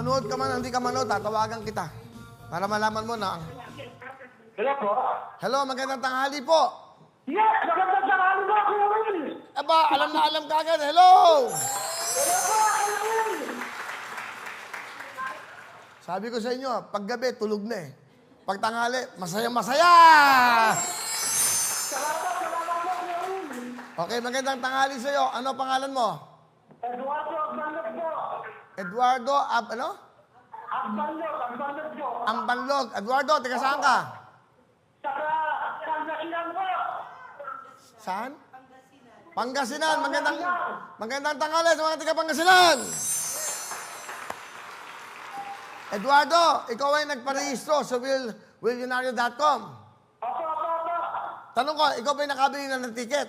Manood ka man, hindi ka manood, tatawagan kita. Para malaman mo na. Hello po? Hello, magandang tanghali po. Yes, magandang tanghali po, Kuya Will. Aba, alam na alam ka agad. Hello! Hello po, Kuya Will. Sabi ko sa inyo, paggabi, tulog na eh. Pag tanghali, masaya-masaya! Salamat po, Kuya Will. Okay, magandang tanghali sa iyo. Ano pangalan mo? Eduardo Agbanlog po. Eduardo, ano? Agbanlog po. Ambanlog. Eduardo, taga saan ka? Saka, Pangasinan po. Saan? Pangasinan. Magandang tanghali sa mga taga Pangasinan. Eduardo, ikaw ay nagparehistro sa willionario.com. Opo. Tanong ko, ikaw ba ay nakabili na ng ticket?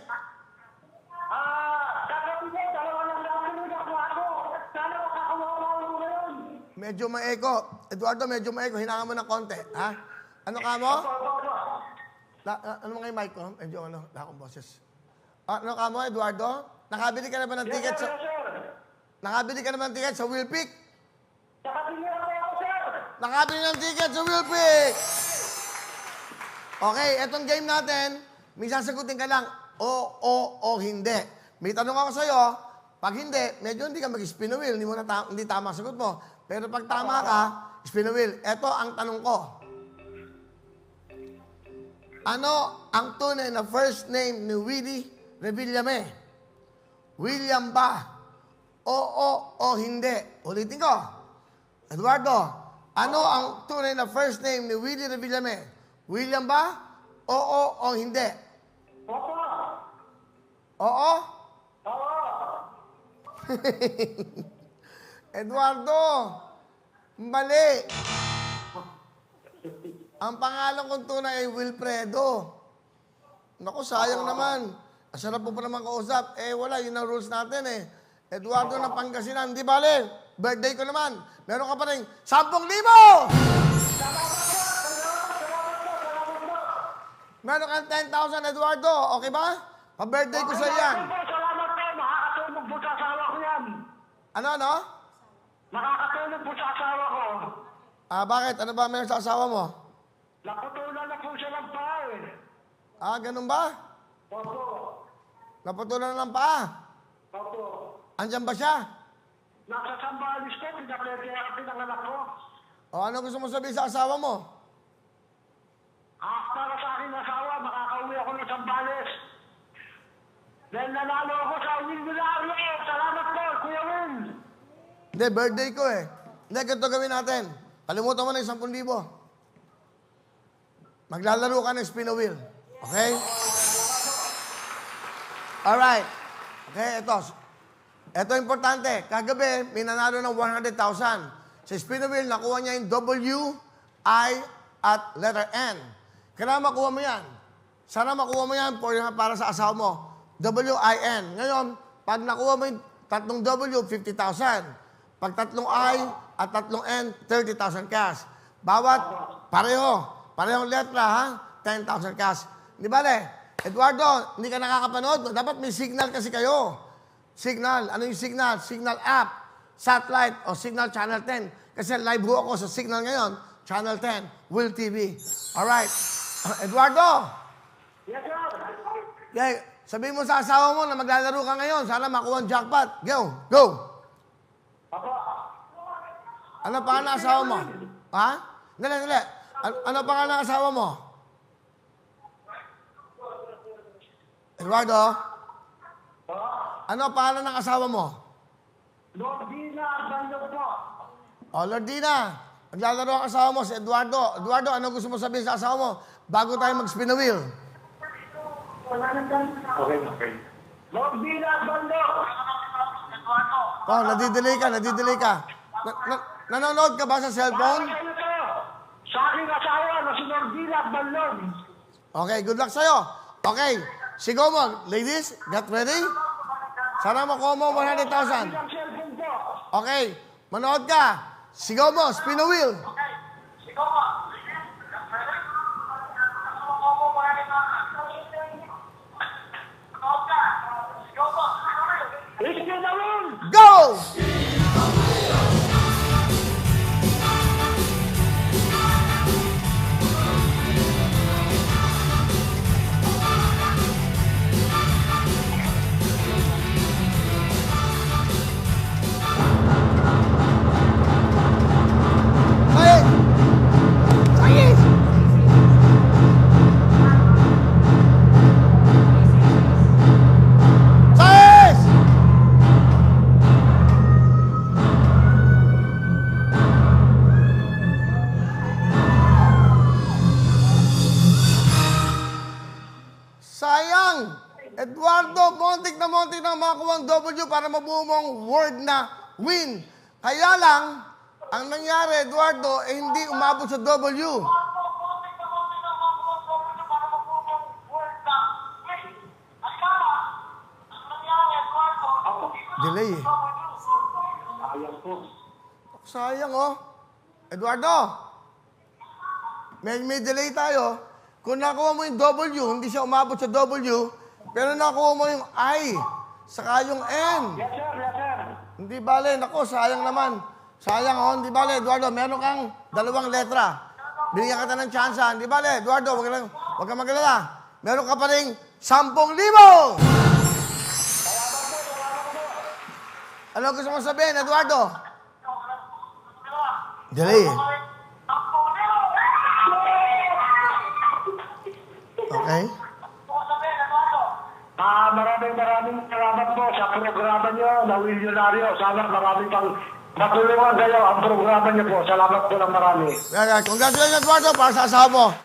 Kagabi po, dalawa lang nakapinod ako. Sana makakuha ko ngayon. Medyo ma-echo. Eduardo, medyo ma-echo. Hinangan mo ng konti. Ha? Ano ka mo? Opo. Ano mga yung mic ko? Medyo akong boses. Ano ka mo, Eduardo? Nakabili ka na ba ng ticket sa... Yes, sir. Nakabili ka na ba ng ticket sa Willpick? Nakapinod ako, sir. Nakabili ng ticket sa Willpick! Okay, etong game natin, may sasagutin ka lang, o hindi. May tanong ako sa'yo, pag hindi, medyo hindi ka mag-spin a wheel, hindi tama ang sagot mo. Pero pag tama ka, spin a wheel. Ito ang tanong ko. Ano ang tunay na first name ni Willie Revillame? William ba? O hindi? Ulitin ko. Eduardo, ano ang tunay na first name ni Willie Revillame? William ba? O hindi? Opo. Oo? Oo. Eduardo, mali. Ang pangalan kong tunay ay Wilfredo. Naku, sayang naman. Asarap po pa naman kausap. Wala, yun ang rules natin eh. Eduardo ng Pangasinan. Di bale, birthday ko naman. Meron ka pa rin 10,000! Meron kang 10,000, Eduardo. Okay ba? Pa-birthday ko sa yan. Salamat po. Makakatulog po sa asawa ko yan. Ano? Makakatulog po sa asawa ko. Bakit? Ano ba meron sa asawa mo? Naputulan na po siya ng paa eh. Ganun ba? Opo. Naputulan na ng paa. Opo. Andyan ba siya? Nasa Sambales ko, pinanganak ko. Ano gusto mo sabihin sa asawa mo? Para sa aking asawa, makakauwi ako ng Sambales. Dahil nanalo ako sa Willionario. Salamat po, Kuya Will. Hindi, birthday ko eh. Hindi, ganito gawin natin. Kalimutan mo na yung 10,000. Maglalaro ka ng spin a wheel. Okay? Alright. Okay, ito. Ito importante. Kagabi, may nanalo ng 100,000. Sa spin a wheel, nakuha niya yung W, I, at letter N. Kailangan makuha mo yan. Sana makuha mo yan para sa asawa mo. W-I-N. Ngayon, pag nakuha mo yung tatlong W, 50,000. Pag tatlong I at tatlong N, 30,000 cash. Bawat parehong letra, ha? 10,000 cash. Di ba, Eduardo, hindi ka nakakapanood. Dapat may signal kasi kayo. Signal. Ano yung signal? Signal app, satellite, o signal channel 10. Kasi live ho ako sa signal ngayon, channel 10, Will TV. Alright. Eduardo. Yes, sir. Okay, sabihin mo sa asawa mo na maglalaro ka ngayon. Sana makuha ang jackpot. Go. Opo. Ano pangalan ng asawa mo? Ha? Dali. Ano pangalan ng asawa mo? Eduardo? Ano pangalan ng asawa mo? Lordina Agbanlog po. Lordina. Maglalaro ang asawa mo si Eduardo. Eduardo, ano gusto mo sabihin sa asawa mo bago tayo mag-spin a wheel? Okay. Lordina Agbanlog. Nadidelay ka. Nanonood ka ba sa cellphone? Sa aking asawa na si Lordina Agbanlog. Okay, good luck sa'yo. Okay, sigaw mo. Ladies, get ready? Sana makuha mo 100,000. Okay, manood ka. Sigaw mo, spin a wheel. Spin a wheel. Go! kumonti ng makakuha ang W para mabuo mo ang word na win. Kaya lang, ang nangyari, Eduardo, hindi umabot sa W. Delay eh. Sayang po. Sayang oh. Eduardo, may delay tayo. Kung nakuha mo yung W, hindi siya umabot sa W, pero nakuha mo yung I, saka yung N. Yes, sir. Yes, sir. Hindi bale, nako, sayang naman. Sayang oh, hindi bale, Eduardo, meron kang 2 letra. Binigyan kita ng tsansa. Hindi bale, Eduardo, wag kang magalala. Meron ka pa rin 10,000! Ano gusto mo sabihin, Eduardo? Delay eh. Okay? Maraming salamat po sa programa niyo na Milyonaryo. Sana marami pang matulungan kayo ang programa niyo po. Salamat po ng marami. Congratulations, Eduardo, para sa asawa mo.